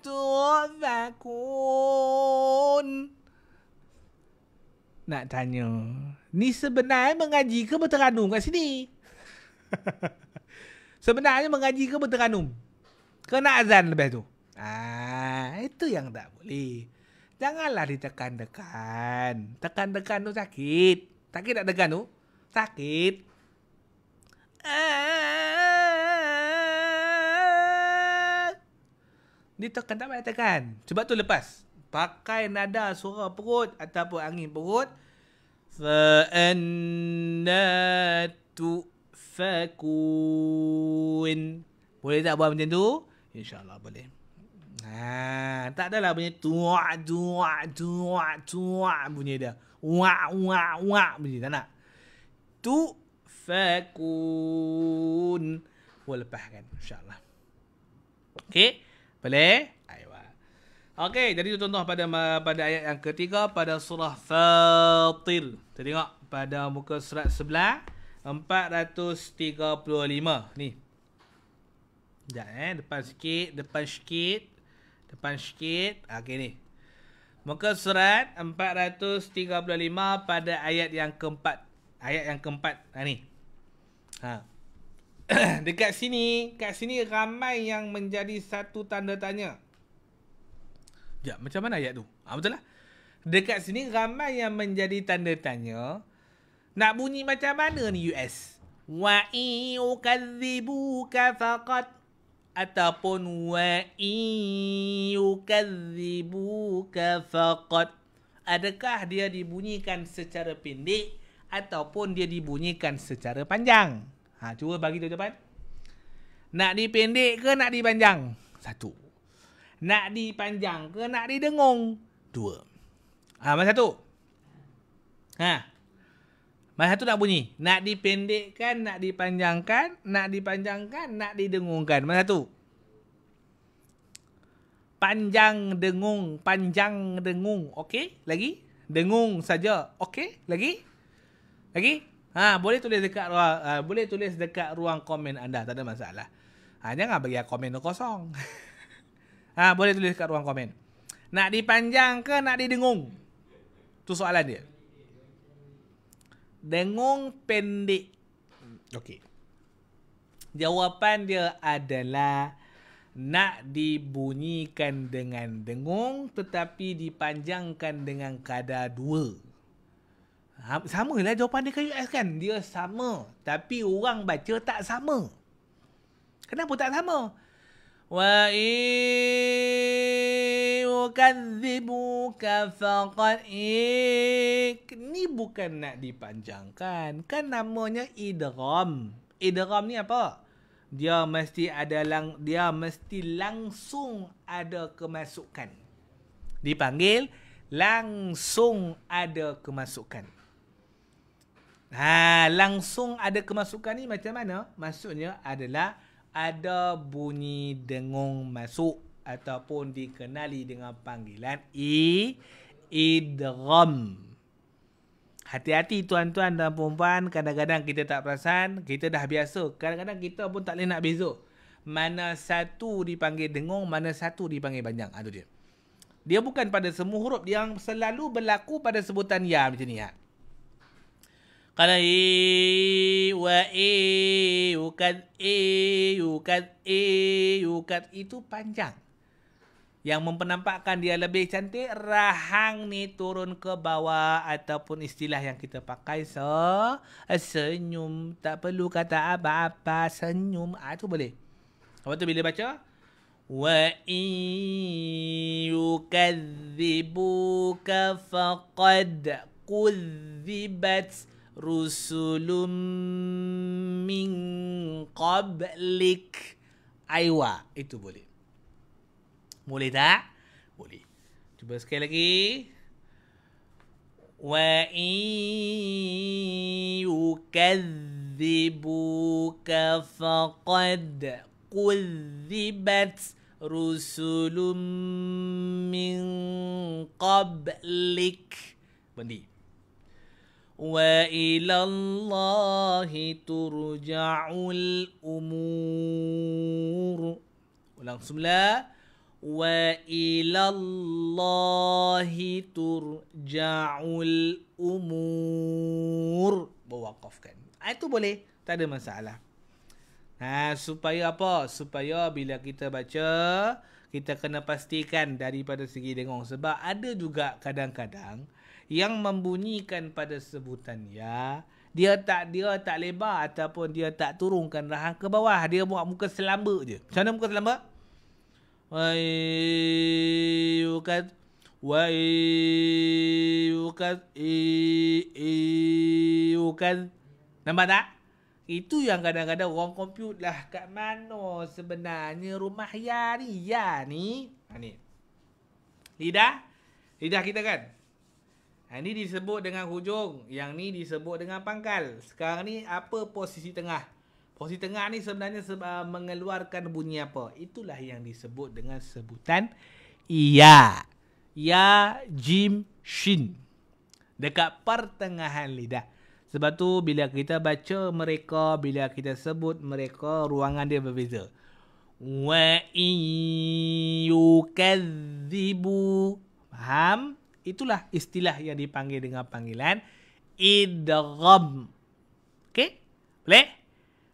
tu'fakun. Nak tanya, ni sebenarnya mengaji ke berteranum kat sini? Sebenarnya mengaji ke berteranum? Kena azan lepas tu. Itu yang tak boleh. Janganlah ditekan-tekan. Tekan-tekan tu sakit. Sakit tak tekan tu? Sakit. Ditekan tak payah tekan. Sebab tu lepas. Pakai nada suara perut ataupun angin perut. Fa'anna tu'fakun. Boleh tak buat macam tu? InsyaAllah boleh. Tak adalah bunyi tuak bunyi dia. Wak bunyi. Tak nak. Tu'fakun. Boleh lepaskan. InsyaAllah. Okey? Boleh? Okey, jadi contoh pada ayat yang ketiga pada surah Fatir. Kita tengok pada muka surat sebelah 435 ni. Sekejap depan sikit. Okey ni. Muka surat 435 pada ayat yang keempat. Ni. Dekat sini, ramai yang menjadi satu tanda tanya. Macam mana ayat tu? Betul lah. Dekat sini ramai yang menjadi tanda tanya. Nak bunyi macam mana ni US? Wa yukadzibuka faqat ataupun wa yukadzibuka faqat. Adakah dia dibunyikan secara pendek ataupun dia dibunyikan secara panjang? Cuba bagi tu jawapan. Nak dipendek ke nak dipanjang? Satu. Nak dipanjang ke nak didengung? Dua. Mana satu? Mana satu nak bunyi? Nak dipendekkan, nak dipanjangkan, nak dipanjangkan, nak didengungkan. Mana satu? Panjang dengung, panjang dengung. Okey? Lagi? Dengung saja. Okey? Lagi? Lagi? Boleh tulis dekat ruang komen anda, tak ada masalah. Jangan bagi komen kosong. Boleh tulis dekat ruang komen. Nak dipanjang ke nak didengung? Tu soalan dia. Dengung pendek. Okey. Jawapan dia adalah nak dibunyikan dengan dengung tetapi dipanjangkan dengan kadar 2. Sama lah jawapan dia KUS kan. Dia sama. Tapi orang baca tak sama. Kenapa tak sama? Wa yukadzibuka faqad ni bukan nak dipanjangkan. Kan namanya idgham. Idgham ni apa? Dia mesti langsung ada kemasukan. Dipanggil langsung ada kemasukan. Langsung ada kemasukan ni macam mana? Maksudnya adalah ada bunyi dengung masuk ataupun dikenali dengan panggilan idgham. Hati-hati tuan-tuan dan puan-puan, kadang-kadang kita tak perasan, kita dah biasa. Kadang-kadang kita pun tak boleh nak beza. Mana satu dipanggil dengung, mana satu dipanggil panjang. Itu dia. Dia bukan pada semua huruf, yang selalu berlaku pada sebutan ya macam ni. Kalau yukat itu panjang. Yang mempenampakkan dia lebih cantik, rahang ni turun ke bawah ataupun istilah yang kita pakai senyum. Tak perlu kata apa-apa, senyum. Itu boleh. Lepas tu bila baca wa yukadzibuka faqad kudzibat rusulun min qablik. Aywa, itu boleh. Boleh tak? Boleh. Cuba sekali lagi. Wa yukadzibuka faqad kudzibat rusulun min qablik. Bandi. Wa ilallahi turja'ul umur. Ulang semula. Wa ilallahi turja'ul umur. Berwakafkan. Itu boleh. Tak ada masalah. Supaya apa? Supaya bila kita baca, kita kena pastikan daripada segi dengung. Sebab ada juga kadang-kadang yang membunyikan pada sebutan ya, dia tak lebar ataupun dia tak turunkan rahang ke bawah. Dia buat muka selamba je. Macam mana muka selamba? Wa yukat. Nampak tak? Itu yang kadang-kadang orang compute lah. Kat mana sebenarnya rumah ya ni? Ya ni. Ni. Lidah kita kan? Ini disebut dengan hujung. Yang ni disebut dengan pangkal. Sekarang ni apa posisi tengah? Posisi tengah ni sebenarnya mengeluarkan bunyi apa? Itulah yang disebut dengan sebutan ya. Ya, jim, shin. Dekat pertengahan lidah. Sebab tu bila kita baca mereka, bila kita sebut mereka, ruangan dia berbeza. Wa yukadzibu. Faham? Itulah istilah yang dipanggil dengan panggilan idgham. Okey? Boleh?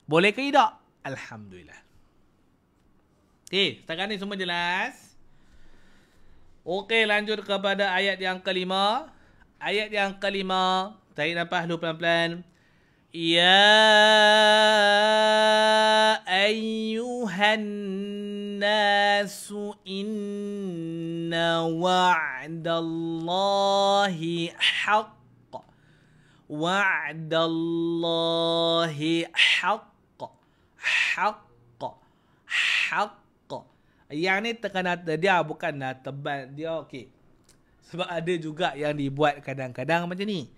Boleh ke tidak? Alhamdulillah. Okey, setakat ni semua jelas. Okey, lanjut kepada ayat yang kelima. Ayat yang kelima, tarik nafas dulu pelan-pelan. Ya ayyuhan nasu inna wa'dallahi haqq. Wa'dallahi haqq. Haqq. Yang ni tekanan dia bukan tebal dia. Okey. Sebab ada juga yang dibuat kadang-kadang macam ni.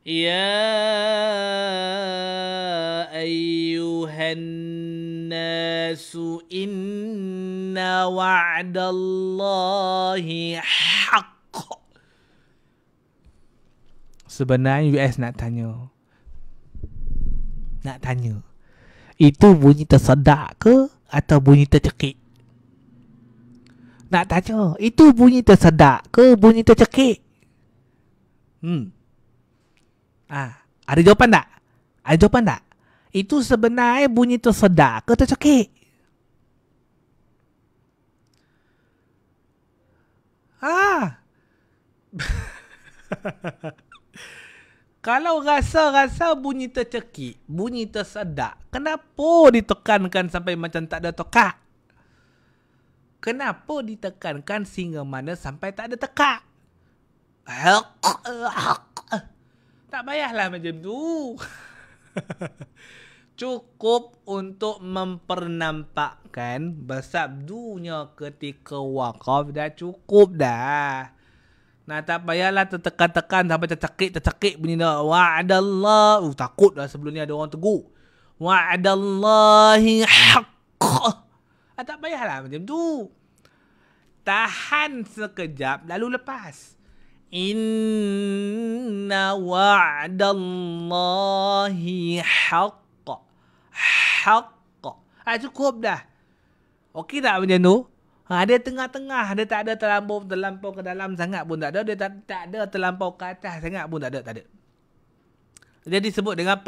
Ya ayyuhan nasu inna wa'dallahi haqq. Sebenarnya US nak tanya, itu bunyi tersedak ke atau bunyi tercekik? Nak tanya, itu bunyi tersedak ke bunyi tercekik? Ada jawapan tak? Itu sebenarnya bunyi tersedak ke tercekik? Kalau rasa-rasa bunyi tercekik, bunyi tersedak, kenapa ditekankan sampai macam tak ada tekak? Kenapa ditekankan sehingga mana sampai tak ada tekak? Tak payahlah macam tu. Cukup untuk mempernampakkan bersabdunya ketika waqaf dah cukup dah. Nah, tak payahlah tertekan-tekan sampai tercekik bunyi dah. Wa'adallah. Takut dah sebelum ni ada orang tegur. Wa'adallahi haqq. Tak payahlah macam tu. Tahan sekejap lalu lepas. Inna wa'adallahi haqq. Cukup dah. Okey tak macam tu? Dia tengah-tengah. Dia tak ada terlampau ke dalam sangat pun tak ada. Dia tak ada terlampau ke atas sangat pun tak ada. Jadi disebut dengan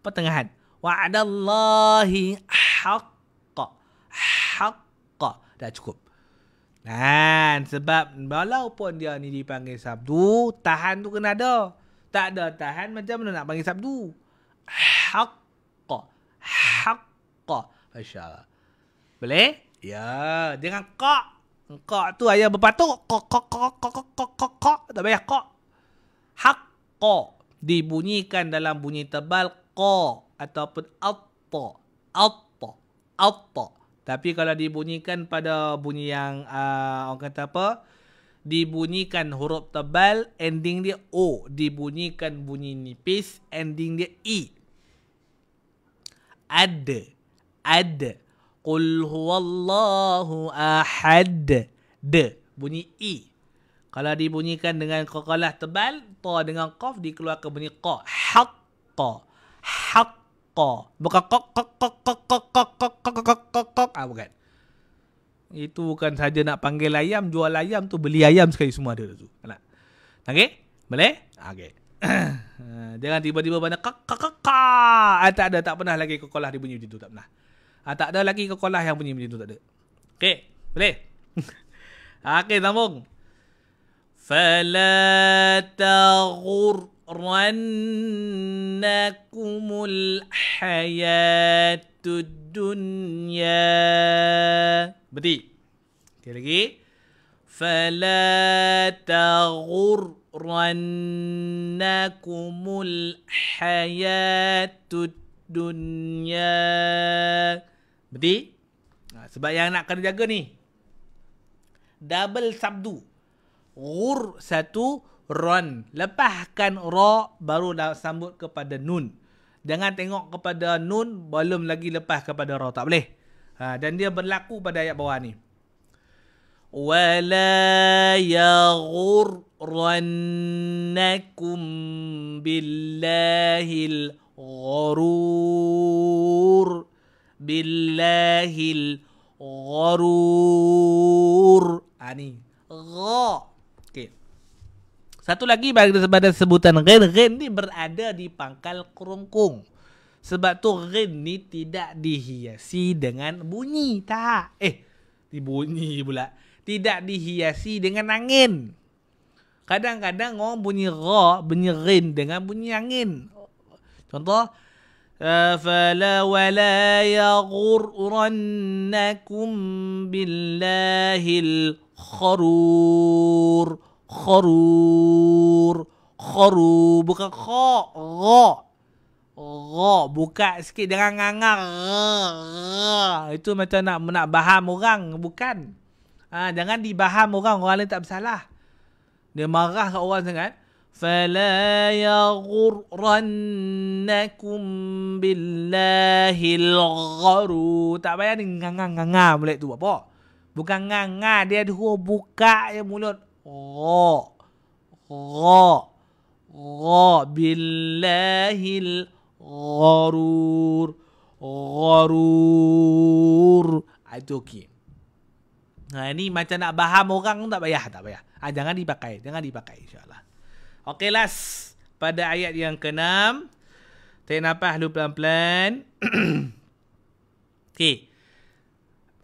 pertengahan. Wa'adallahi haqq. Dah cukup. Dan sebab walaupun dia ni dipanggil sabdu, tahan tu kena ada. Tak ada tahan macam mana nak panggil sabdu? Haqq. Masya-Allah. Boleh? Ya, jangan kok. Kok tu ayat berpatuk. Kok. Tak payah kok. Haqq dibunyikan dalam bunyi tebal ko ataupun alta. Tapi kalau dibunyikan pada bunyi yang orang kata apa? Dibunyikan huruf tebal, ending dia O. Dibunyikan bunyi nipis, ending dia I. Ada. Qul huwallahu ahad. Bunyi I. Kalau dibunyikan dengan qaqalah tebal, ta dengan qaf dikeluarkan bunyi qa. Haqqa. Bukan kok. Bukan. Itu bukan saja nak panggil ayam, jual ayam tu, beli ayam sekali semua ada tu. Okey? Boleh? Okey. Jangan tiba-tiba banyak kak. Tak ada, tak pernah lagi qaqalah dibunyi macam tu, tak pernah. Tak ada lagi qaqalah yang bunyi macam tu, tak ada. Okey, boleh? Okey, sambung. Fala taghurrannakumul hayatud dunya. Berarti. Okey lagi. Fala taghurrannakumul hayatud dunya. Berarti sebab yang nak kena jaga ni double sabdu. Ghur satu, ron. Lepaskan ra baru dah sambut kepada nun. Jangan tengok kepada nun belum lagi lepas kepada ra, tak boleh. Dan dia berlaku pada ayat bawah ni. Wala yaghurrannakum billahil gharur. Billahil gharur. Ni gha. Okey. Satu lagi pada sebutan ghain. Ghain ni berada di pangkal kerongkong. Sebab tu ghain ni tidak dihiasi dengan bunyi. Tak. Dibunyi pula. Tidak dihiasi dengan angin. Kadang-kadang orang bunyi gha, bunyi ghain dengan bunyi angin. Contoh, fala wala yaghurrannakum billahil kharur. Bukan kha, gha. Buka sikit, jangan ngangar. Itu macam nak baham orang, bukan. Jangan dibaham orang lain tak bersalah. Dia marah kat orang sangat. فلا يغرنكم بالله الغرور. Tak payah ni nganga mulut tu apa? Bukan nganga, dia ada huruf buka je mulut. Gha billahil gharur. Gharur. Itu okey. Ini macam nak faham orang tak payah. Jangan dipakai insya-Allah. Okey, last pada ayat yang ke-6. Tarik nafas dulu pelan-pelan. Okey.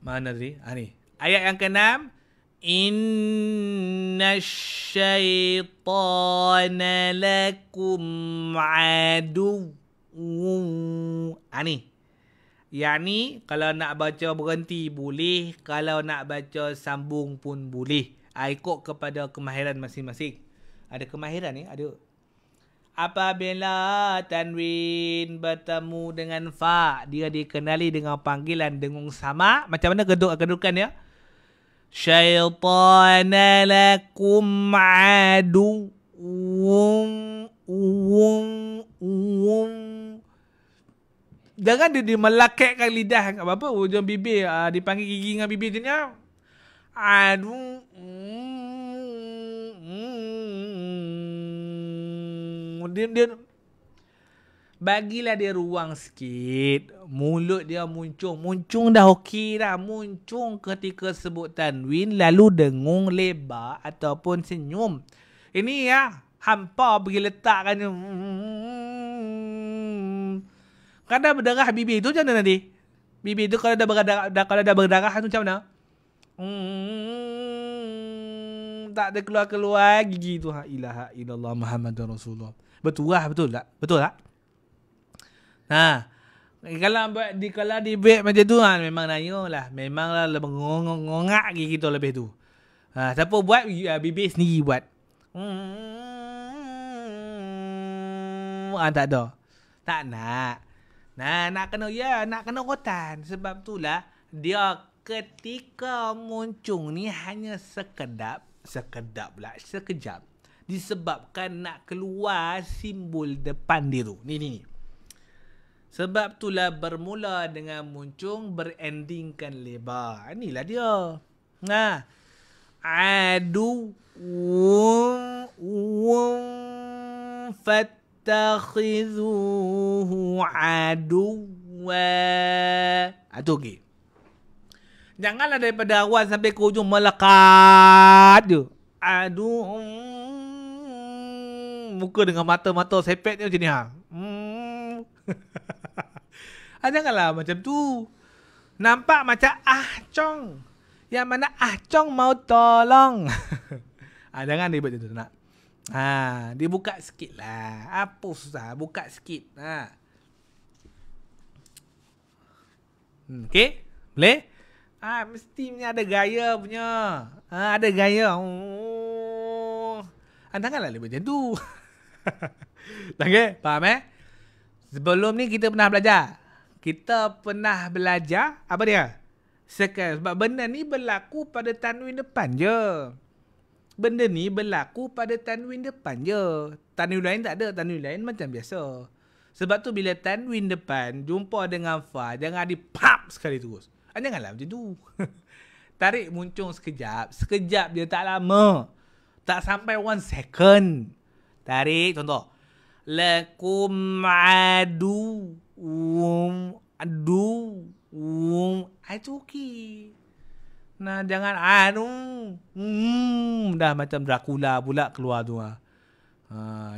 Mana tadi? Ni. Ayat yang ke-6. Inna syaitana lakum adu. Ni. Yang ni kalau nak baca berhenti boleh, kalau nak baca sambung pun boleh. Ikut kepada kemahiran masing-masing. Ada kemahiran ni, ada. Apabila tanwin bertemu dengan fa, dia dikenali dengan panggilan dengung sama. Macam mana kedudukan dia? Syaitana lakum adu. Jangan dia melakekkan lidah apa hujung bibir, dipanggil gigi dengan bibir dia. Aduh. Dia bagilah dia ruang sikit. Mulut dia muncung dah okey dah. Muncung ketika sebut tanwin, lalu dengung lebar ataupun senyum. Ini ya, hampa pergi letakkan. Kadang berdarah bibir tu macam mana nanti? Bibir tu kalau dah berdarah tu macam mana? Tak ada keluar gigi tu. Ha ilaha illallah Muhammadur Rasulullah. Betul tak? Kalau dibek macam tu memang nanyalah. Memanglah ngongak gigi tu lebih tu. Siapa buat? Bibir sendiri buat. Tak ada. Tak nak. Nak kena rotan. Sebab itulah dia ketika muncung ni hanya sekejap. Disebabkan nak keluar simbol depan dia tu. Ni. Sebab itulah bermula dengan muncung, berendingkan lebar. Inilah dia. Adu fattakhizuhu aduwa. Itu okey. Janganlah daripada awal sampai ke hujung melekat je. Aduh. Muka dengan mata-mata sepet ni macam ni. Janganlah macam tu. Nampak macam Chong. Yang mana Chong mau tolong. Jangan dia buat macam tu nak. Dia buka sikit lah. Apa susah? Buka sikit. Okey? Boleh? Mesti punya ada gaya punya. Ada gaya. Janganlah dia buat macam tu. Okay? Faham Sebelum ni kita pernah belajar. Apa dia? Sebab benda ni berlaku pada tanwin depan je. Tanwin lain tak ada. Tanwin lain macam biasa. Sebab tu bila tanwin depan jumpa dengan fa, jangan dipap sekali terus. Janganlah macam tu. Tarik muncung sekejap. Sekejap dia, tak lama. Tak sampai 1 second. Tarik, contoh. Lakum adu. Itu okey. Jangan dah macam Dracula pula keluar tu.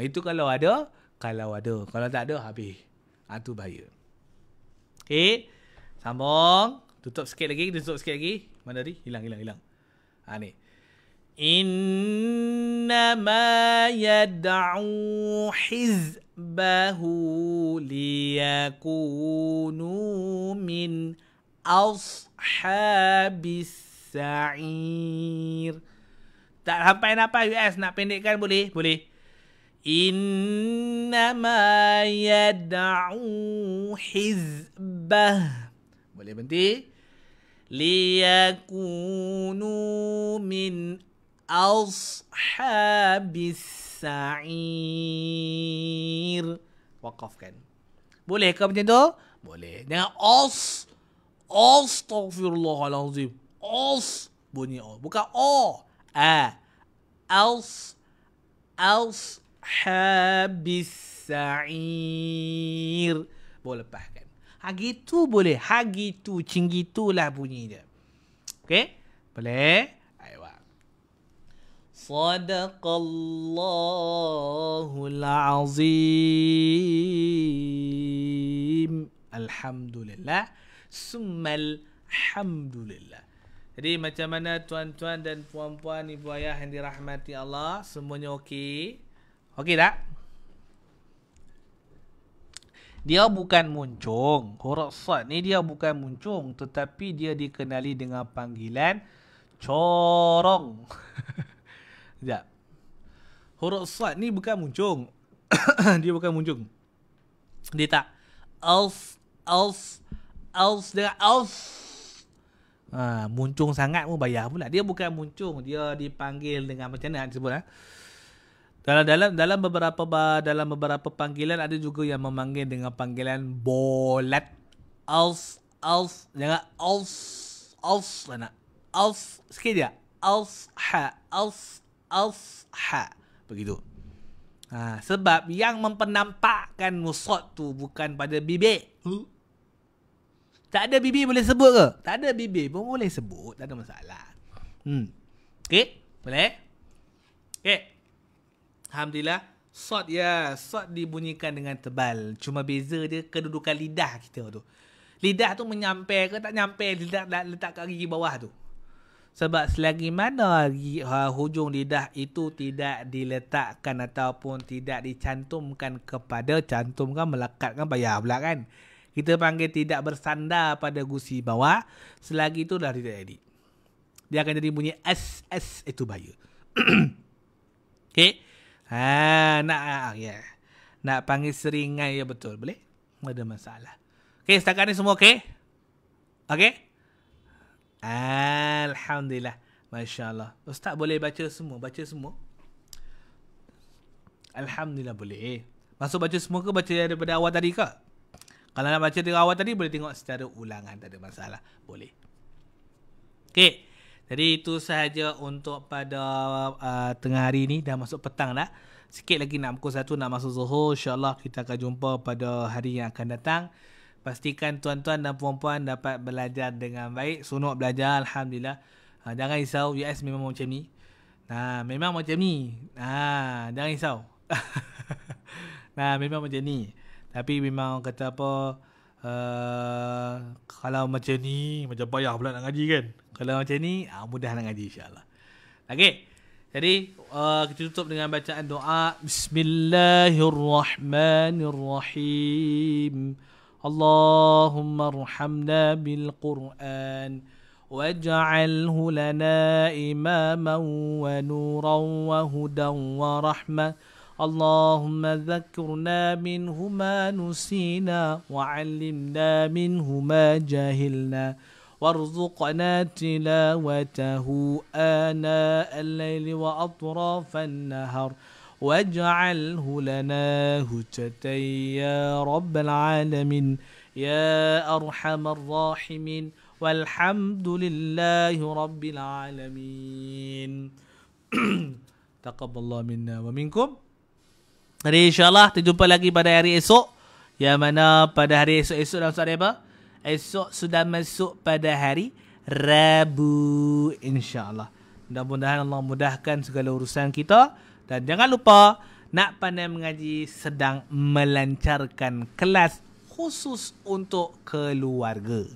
Itu kalau ada. Kalau tak ada, habis. Itu bahaya. Okey. Sambung. Tutup sikit lagi. Mana tadi? Hilang. Ni. Innama yad'u hizbahu liyakunu min ashabis sa'ir. Tak sampai US nak pendekkan boleh? Boleh. Innama yad'u hizbah. Boleh berhenti? Liyakunu min ashabis sa'ir. Waqafkan. Boleh ke macam tu? Boleh. Jangan astaghfirullahalazim. Bunyi o. Bukan o. Ashabis sa'ir. Boleh lepaskan. Gitu boleh. Gitu. Cingitulah bunyi dia. Okey? Boleh? Sadaqallahul azim. Alhamdulillah. Summal hamdulillah. Jadi macam mana tuan-tuan dan puan-puan, ibu ayah yang dirahmati Allah, semuanya okey? Okey tak? Dia bukan muncung. Huruf sad ni dia bukan muncung, tetapi dia dikenali dengan panggilan corong. Sekejap. Huruf sad ni bukan muncung. Dia bukan muncung. Dia tak. Dengan muncung sangat pun bayar pula. Dia bukan muncung. Dia dipanggil dengan macam mana disebut dalam beberapa panggilan ada juga yang memanggil dengan panggilan bolat. Jangan sikit je. Begitu. Sebab yang mempenampakkan musad tu bukan pada bibir. Tak ada bibir boleh sebut ke? Tak ada bibir pun boleh sebut. Tak ada masalah. Okey? Boleh? Okey. Alhamdulillah. Sad dibunyikan dengan tebal. Cuma beza dia kedudukan lidah kita tu. Lidah tu menyampai ke tak nyampai letak kat gigi bawah tu. Sebab selagi mana hujung lidah itu tidak diletakkan ataupun tidak dicantumkan kepada, cantumkan, melekatkan, payah pula kan. Kita panggil tidak bersandar pada gusi bawah, selagi itu dah tidak jadi. Dia akan jadi bunyi S, itu bahaya. Okey. Nak panggil seringai, ya betul. Boleh? Tak ada masalah. Okey, setakat ni semua okey? Okey? Alhamdulillah. Masya Allah. Ustaz boleh baca semua? Baca semua? Alhamdulillah boleh. Masuk baca semua ke baca daripada awal tadi ke? Kalau nak baca dari awal tadi boleh tengok secara ulangan. Tak ada masalah. Boleh. Okey. Jadi itu sahaja untuk pada tengah hari ni. Dah masuk petang dah. Sikit lagi nak pukul 1 nak masuk Zuhur. InsyaAllah kita akan jumpa pada hari yang akan datang. Pastikan tuan-tuan dan puan-puan dapat belajar dengan baik. Sunuk belajar, Alhamdulillah. Jangan risau, US memang macam ni. Memang macam ni. Jangan risau. Memang macam ni. Tapi memang kata apa, kalau macam ni, macam payah pula nak ngaji kan. Kalau macam ni, mudah nak ngaji insyaAllah. Okay. Jadi, kita tutup dengan bacaan doa. Bismillahirrahmanirrahim. اللهم ارحمنا بالقرآن واجعله لنا إماما ونورا وهدى ورحمة اللهم ذكرنا منه ما نسينا وعلمنا منه ما جهلنا وارزقنا تلاوته آناء الليل وأطراف النهار واجعله لنا هجة يا رب العالمين يا أرحم الراحمين والحمد لله رب العالمين تقبل الله منا ومنكم. Jadi insyaAllah kita jumpa lagi pada hari esok. Yang mana pada hari esok dalam surat apa? Esok sudah masuk pada hari Rabu insyaAllah. Mudah-mudahan Allah mudahkan segala urusan kita. Dan jangan lupa, nak pandai mengaji sedang melancarkan kelas khusus untuk keluarga.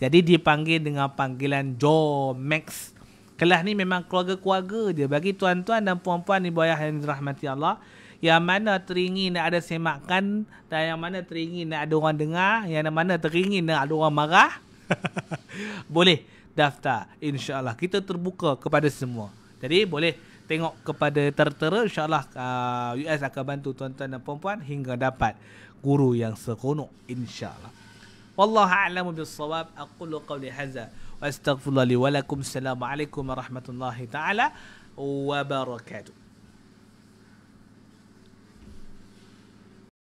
Jadi dipanggil dengan panggilan Jomax. Kelas ni memang keluarga-keluarga je. Bagi tuan-tuan dan puan-puan ibu ayah yang dirahmati Allah, yang mana teringin nak ada semakan, dan yang mana teringin nak ada orang dengar, yang mana teringin nak ada orang marah, boleh daftar. InsyaAllah kita terbuka kepada semua. Jadi boleh tengok kepada tertera. InsyaAllah US akan bantu tuan-tuan dan puan-puan hingga dapat guru yang seronok insyaAllah. Wallahu a'lamu bis-shawab. Aqulu qawli hadza wa astaghfirullah li wa lakum. Assalamualaikum warahmatullahi taala wabarakatuh.